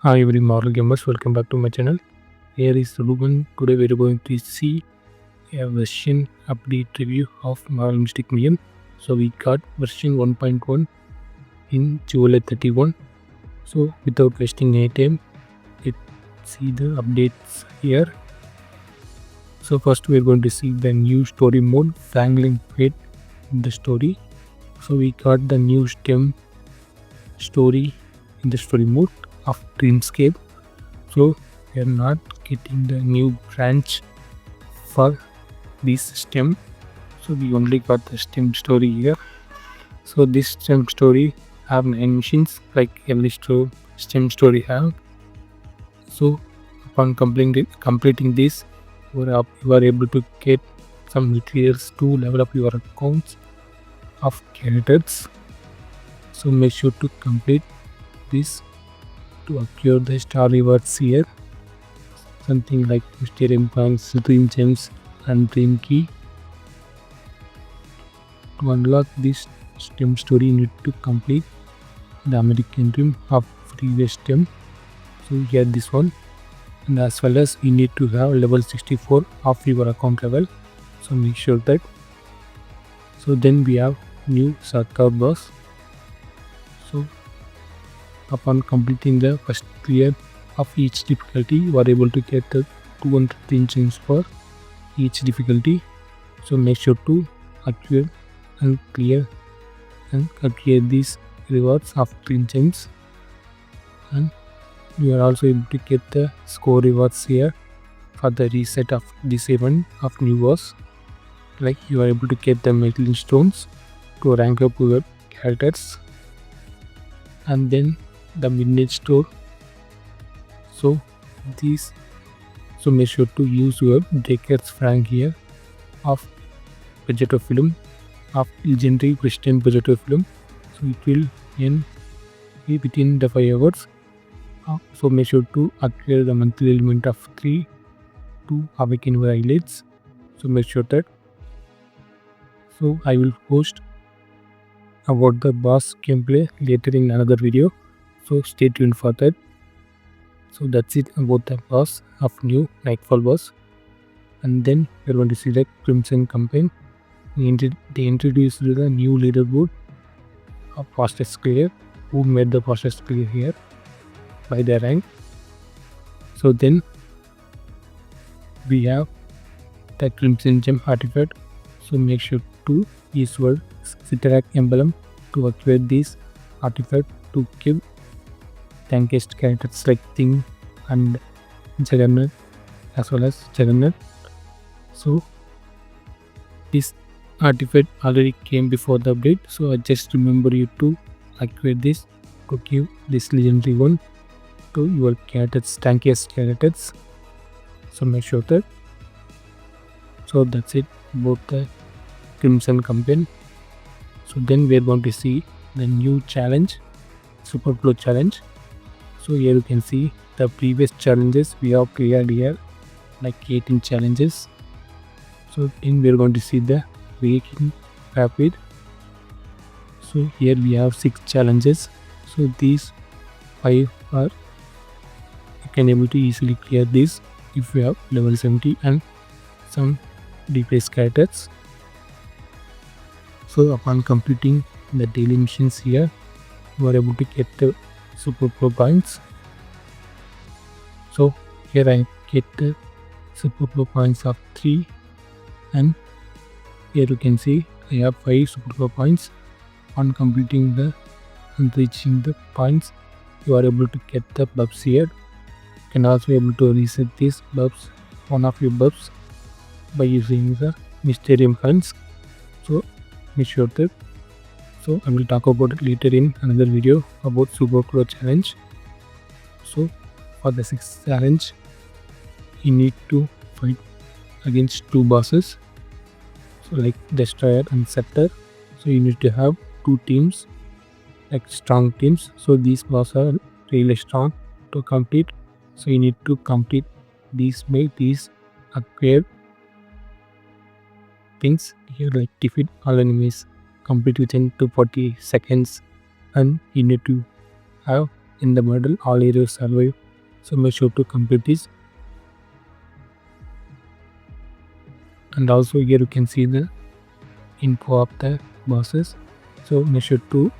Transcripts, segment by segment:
Hi every Marvel gamers, welcome back to my channel. Here is Ruben. Today we are going to see a version update review of Marvel Mystic Mayhem. So we got version 1.1 in July 31. So without wasting any time, let's see the updates here. So first we are going to see the new story mode, Wrangling Fate in the story. So we got the new STEM story in the story mode of Dreamscape. So we are not getting the new branch for this stem, so we only got the stem story here. So this stem story have 9 machines like every stem story have. So upon completing this, you are able to get some materials to level up your accounts of characters. So make sure to complete this to acquire the star rewards here, something like Mysterium Points, Dream Gems and Dream Key. To unlock this STEM story, you need to complete the American Dream of previous STEM. So here this one, and as well as you need to have level 64 of your account level. So make sure that. So then we have new surtur boss. So upon completing the first clear of each difficulty, you are able to get the 200 engines for each difficulty. So make sure to acquire and clear these rewards of green gems, and you are also able to get the score rewards here for the reset of this event of new boss. Like you are able to get the metal stones to rank up your characters, and then the midnight store. So make sure to use your Draker's Frank here of Vegeto film of legendary Christian Vegeto film. So it will end within the 5 hours. So make sure to acquire the monthly element of 3 to awaken your eyelids. So make sure that. So I will post about the boss gameplay later in another video. So stay tuned for that. So that's it about the boss of new Nightfall boss. And then we're going to see the Crimson campaign. They introduced the new leaderboard of fastest player, who made the fastest player here by their rank. So then we have the Crimson Gem artifact. So make sure to use your Citarac emblem to acquire this artifact to give tankiest characters like Thing and Juggernaut as well as Juggernaut. So this artifact already came before the update, so I just remember you to acquire this to give this legendary one to your characters, tankiest characters. So make sure that. So that's it about the Crimson campaign. So then we are going to see the new challenge, SUPERFLOW challenge. So here you can see the previous challenges we have cleared here, like 18 challenges. So then we are going to see the breaking rapid. So here we have 6 challenges. So these 5 are you can able to easily clear this if you have level 70 and some DPS characters. So upon completing the daily missions here, you are able to get the SUPERFLOW points. So here I get the SUPERFLOW points of 3, and here you can see I have 5 SUPERFLOW points. On completing the and reaching the points, you are able to get the buffs here. You can also able to reset these buffs, one of your buffs, by using the Mysterium funds. So make sure that. So I will talk about it later in another video about SUPERFLOW challenge. So for the 6th challenge, you need to fight against 2 bosses. So like Destroyer and Scepter. So you need to have 2 teams, like strong teams. So these bosses are really strong to complete. So you need to complete these, make these acquire things here, like defeat all enemies, complete within 240 seconds, and you need to have in the battle, all heroes survive. So make sure to complete this. And also here you can see the info of the bosses. So make sure to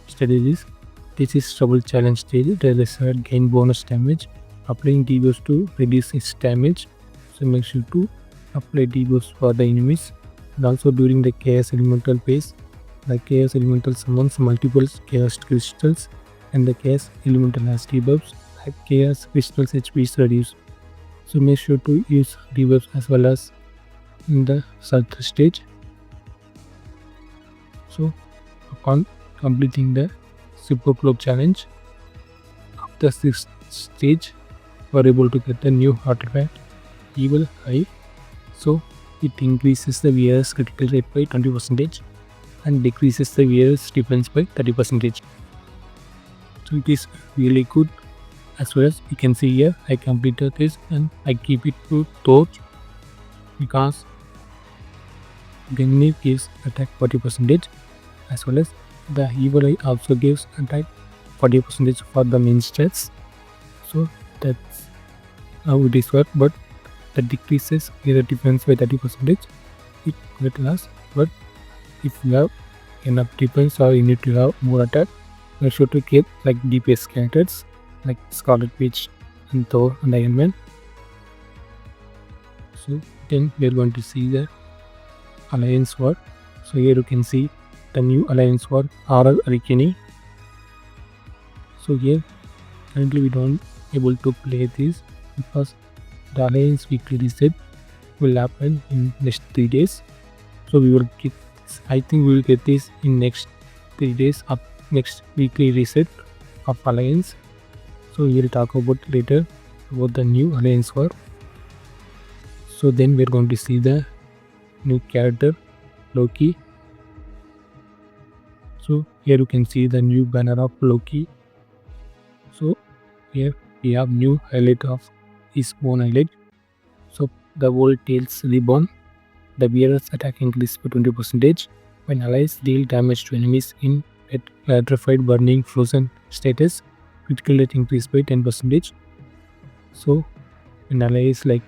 study this. This is trouble challenge stage. The result gain bonus damage. Applying debuffs to reduce its damage. So make sure to apply debuffs for the enemies. And also during the chaos elemental phase, the chaos elemental summons multiple chaos crystals, and the chaos elemental has debuffs. The chaos crystals HP is reduced. So make sure to use debuffs as well as in the surtur stage. So upon completing the SUPERFLOW challenge, after 6th stage, we are able to get a new artifact, Evil Eye. So it increases the wearer's critical rate by 20% and decreases the wearer's defense by 30%. So it is really good. As well as you can see here, I completed this and I keep it to torch because Gungnir gives attack 40%, as well as the Evil Eye also gives attack 40% for the main stats. So that's how it is work, but that decreases the defense by 30%. It will last, but if you have enough defense or you need to have more attack, make sure to keep like DPS characters like Scarlet Witch and Thor and Iron Man. So then we are going to see the ALLIANCEWAR. So here you can see the new ALLIANCEWAR RR Arikini. So here currently we don't able to play this because the Alliance weekly reset will happen in next 3 days. So we will get this. I think we will get this in next 3 days of next weekly reset of Alliance. So we will talk about later about the new ALLIANCEWAR. So then we are going to see the new character LOKI. So here you can see the new banner of LOKI. So here we have new highlight of his own highlight. So the whole tails reborn. The bearer's attack increased by 20% when allies deal damage to enemies in electrified, burning, frozen status. Critical rate increased by 10%. So when allies like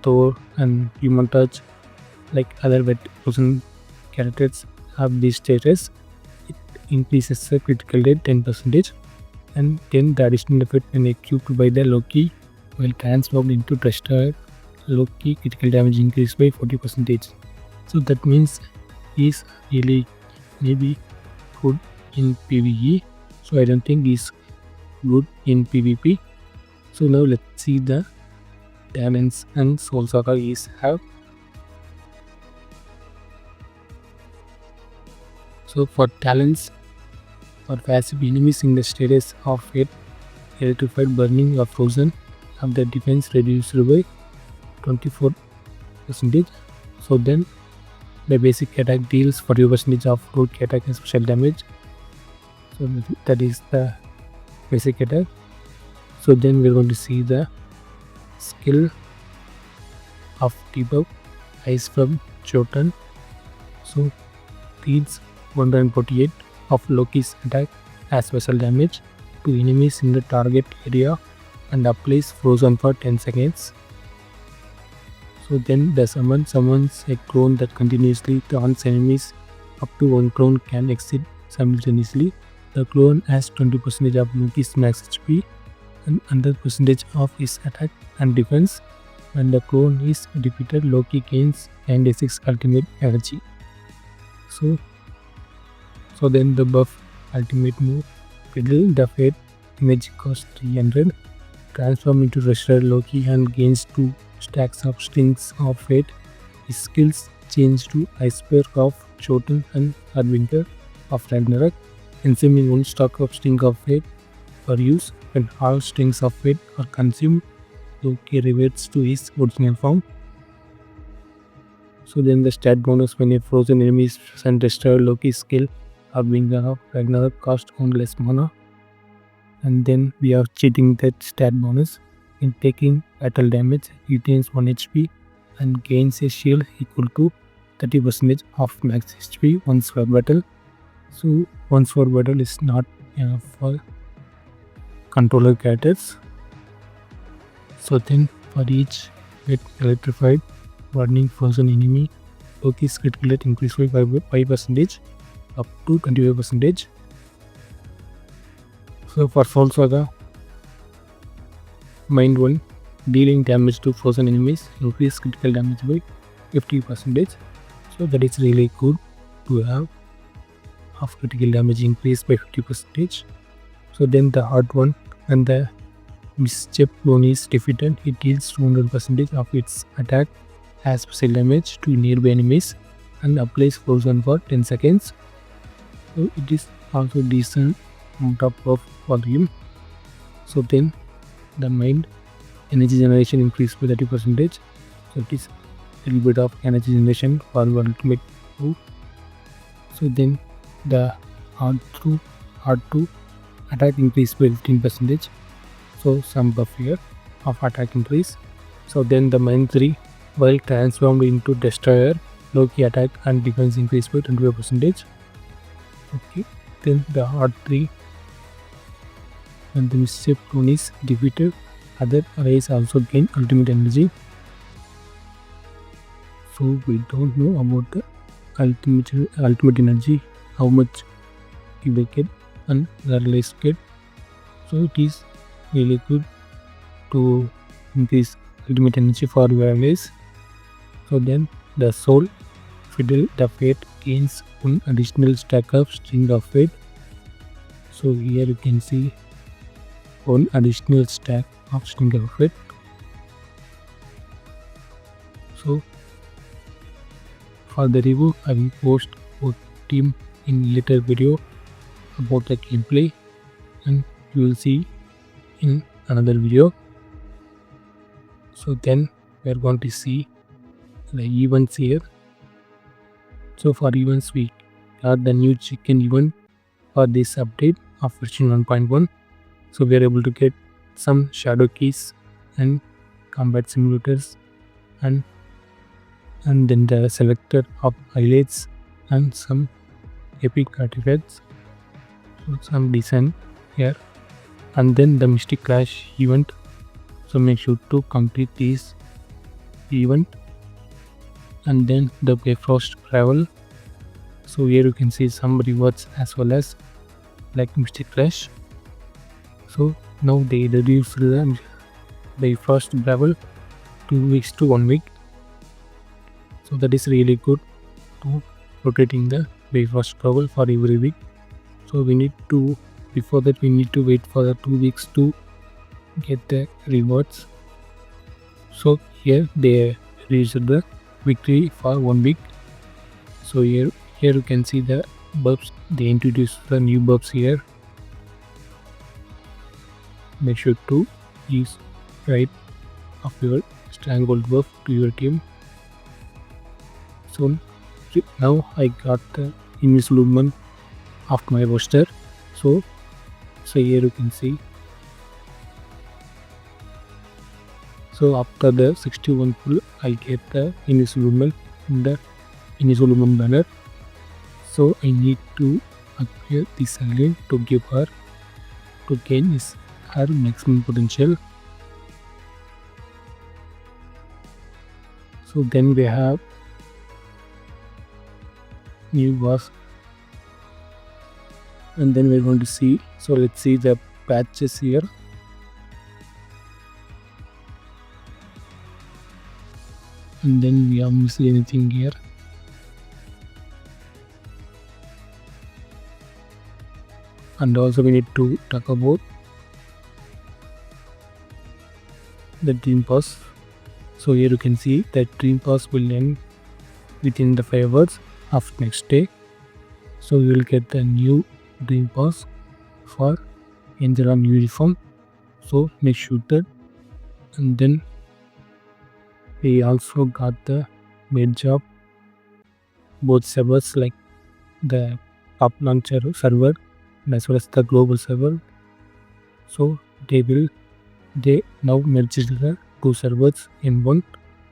Thor and Human Touch, like other frozen characters have this status, it increases the critical rate 10%. And then the additional effect when equipped by the LOKI will transform into Destroyer. LOKI critical damage increased by 40%. So that means he's really maybe good in PvE. So I don't think he's good in PvP. So now let's see the talents and soul saga is have. So for talents, for passive enemies in the status of fate, electrified, burning or frozen, have their defense reduced by 24%. So then the basic attack deals 40% of root attack and special damage. So that is the basic attack. So then we're going to see the skill of debuff, Ice from Jotun. So deals 148 of Loki's attack as special damage to enemies in the target area and applies frozen for 10 seconds. So then the summons a clone that continuously taunts enemies. Up to 1 clone can exit simultaneously. The clone has 20% of Loki's max HP and 100% of his attack and defense. When the clone is defeated, Loki gains 96 ultimate energy. So then the buff ultimate move, Fiddle the Fate, image cost 300, transform into Restorer Loki and gains 2 stacks of Strings of Fate. His skills change to Iceberg of Jotun and Harbinger of Ragnarok, consuming 1 stock of String of Fate for use. When all Strings of Fate are consumed, Loki reverts to his original form. So then the stat bonus when a frozen enemy is and destroy Loki's skill Harbinger of Ragnarok cost 1 less mana. And then we are cheating that stat bonus. In taking battle damage, he retains 1 HP and gains a shield equal to 30% of max HP once per battle. So once per battle is not enough for controller characters. So then for each get electrified warning frozen enemy, LOKI's critical rate increased by 5% up to 25%. So for Soul Saga, Mind 1, dealing damage to frozen enemies, increase critical damage by 50%. So that is really good to have half critical damage increased by 50%. So then the hard one, and the mischief clone is defeated, it deals 200% of its attack as special damage to nearby enemies and applies frozen for 10 seconds. So it is also decent on top of volume. So then the mind energy generation increased by 30%. So it is a little bit of energy generation for ultimate 2. So then the hard 2 attack increased by 15%. So some buff here of attack increase. So then the mind 3, while transformed into destroyer, LOKI attack and defense increased by 25%. Okay, then the hard 3, and the mischief clone is defeated, other allies also gain ultimate energy. So we don't know about the ultimate energy, how much you will get and the allies get. So it is really good to increase ultimate energy for your allies. So then the soul fiddle the fate gains one additional stack of string of fate. So here you can see one additional stack of string of fate. So for the review, I will post both team in later video about the gameplay, and you will see in another video. So then we are going to see the events here. So for events, we got the new chicken event for this update of version 1.1. So we are able to get some shadow keys and combat simulators, and then the selector of highlights and some epic artifacts. So some design here, and then the Mystic Clash event. So make sure to complete this event, and then the Bifrost travel. So here you can see some rewards as well as like Mystic Clash. So now they reduced the Bifrost travel 2 weeks to 1 week. So that is really good to rotating the Bifrost travel for every week. So we need to, before that we need to wait for the 2 weeks to get the rewards. So here they reached the victory for 1 week. So here you can see the buffs. They introduced the new buffs here. Make sure to use right of your stranglehold buff to your team. So now I got the invisible movement of my roster. So here you can see. So after the 61 pull, I get the invisible movement in the invisible movement banner. So I need to acquire this alien to give her to gain her maximum potential. So then we have new boss, and then we're going to see. So let's see the patches here. And then we have missed anything here. And also we need to talk about the dream pass. So here you can see that dream pass will end within the 5 hours of next day. So you will get the new dream pass for Angel on uniform. So make sure that. And then we also got the merge of both servers, like the top launcher server as well as the global server. So they now merge the 2 servers in one.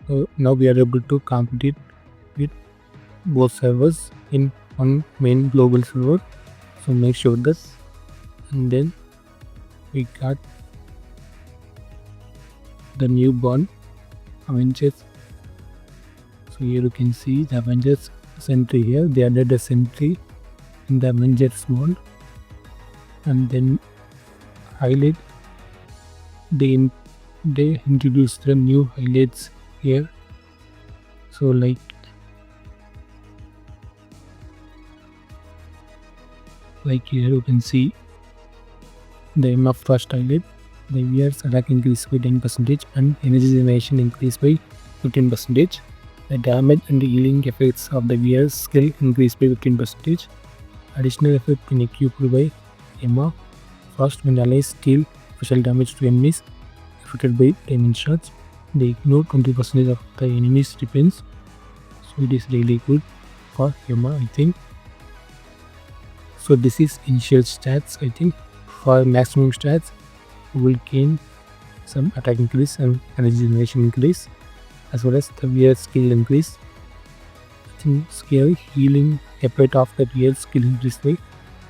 So now we are able to compete with both servers in one main global server. So make sure that. And then we got the newborn Avengers. So here you can see the Avengers sentry here. They added a sentry in the Avengers world, and then highlight they introduced the new highlights here. So like here you can see the aim of first highlight. The wearer's attack increased by 10% and energy generation increased by 15%. The damage and healing effects of the wearer's skill increased by 15%. Additional effect when equipped by Emma. First, when allies deal special damage to enemies affected by diamond shots, they ignore 20% of the enemy's defense. So it is really good for Emma, I think. So this is initial stats. I think for maximum stats we will gain some attack increase and energy generation increase, as well as the weird skill increase. I think skill healing effect of the weird skill increase by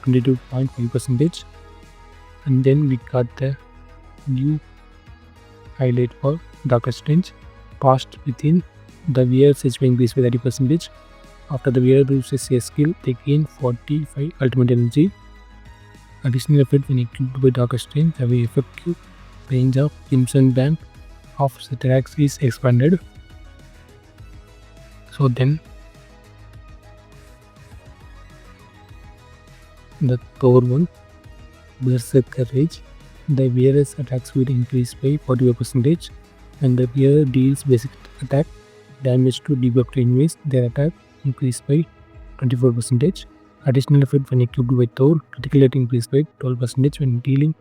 22.5%. And then we got the new highlight for Doctor Strange. Passed within the weird HP increase by 30%. After the wearer uses a skill, they gain 45 ultimate energy. Additional effect when equipped by Doctor Strange, the effective range of Crimson Band of Ceterax is expanded. So then the Thor one, Berserker Rage, the wearer's attack speed increased by 45%, and the wearer deals basic attack damage to debuffed enemies. Their attack increased by 24%. Additional effect when equipped by Thor, critical rate increased by 12% when dealing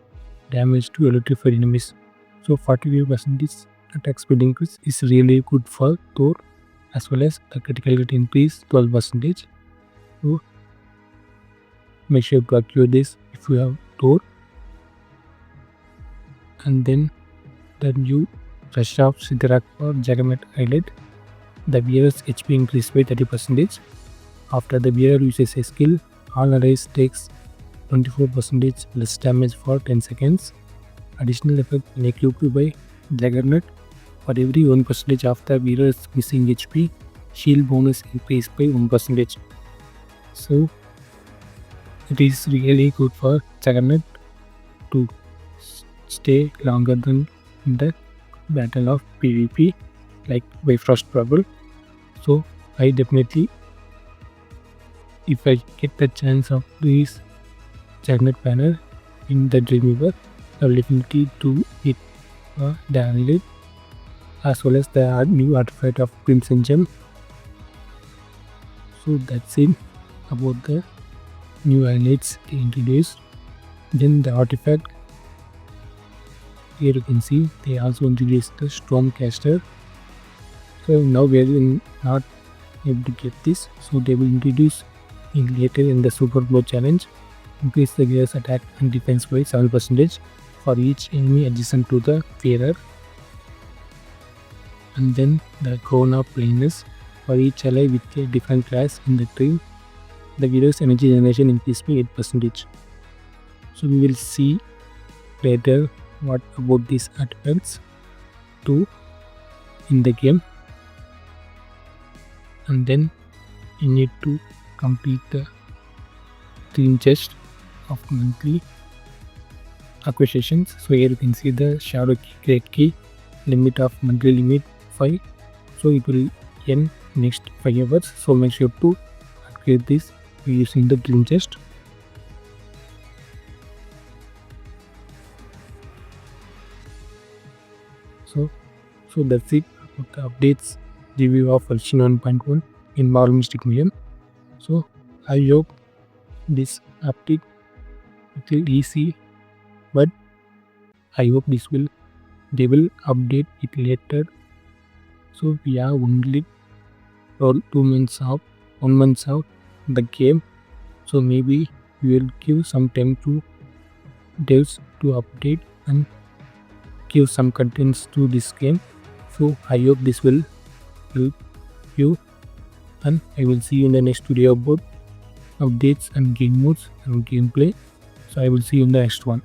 damage to electrified enemies. So 45% attack speed increase is really good for Thor, as well as the critical rate increase 12%. So make sure to activate this if you have Thor. And then the new Rush of Siddharak for Juggernaut highlight. The wearer's HP increased by 30%. After the wearer uses a skill, all allies takes 24% less damage for 10 seconds. Additional effect when equipped by Juggernaut, for every 1% of the wearer's missing HP, shield bonus increased by 1%. So it is really good for Juggernaut to stay longer than the battle of PvP, like Bifrost Trouble. So I definitely, if I get the chance of this Juggernaut banner in the Dreamweaver, I will definitely do it for the highlight, as well as the new artifact of Crimson Gem. So that's it about the new highlights they introduced. Then the artifact, here you can see they also introduced the Stormcaster. So now we are not able to get this, so they will introduce it later in the SUPERFLOW challenge. Increase the wearer's attack and defense by 7% for each enemy adjacent to the wearer. And then the Crown of Plainness, for each ally with a different class in the team, the wearer's energy generation increased by 8%. So we will see later what about these artifacts too in the game. And then you need to complete the dream chest of monthly acquisitions. So here you can see the shadow key, great key, limit of monthly limit 5. So it will end next 5 hours. So make sure to activate this by using the dream chest. So that's it about the updates review of version 1.1 in Marvel Mystic Mayhem. So I hope this update little easy, but I hope they will update it later. So we are only 2 months out, 1 month out the game. So maybe we will give some time to devs to update and give some contents to this game. So I hope this will help you, and I will see you in the next video about updates and game modes and gameplay. So I will see you in the next one.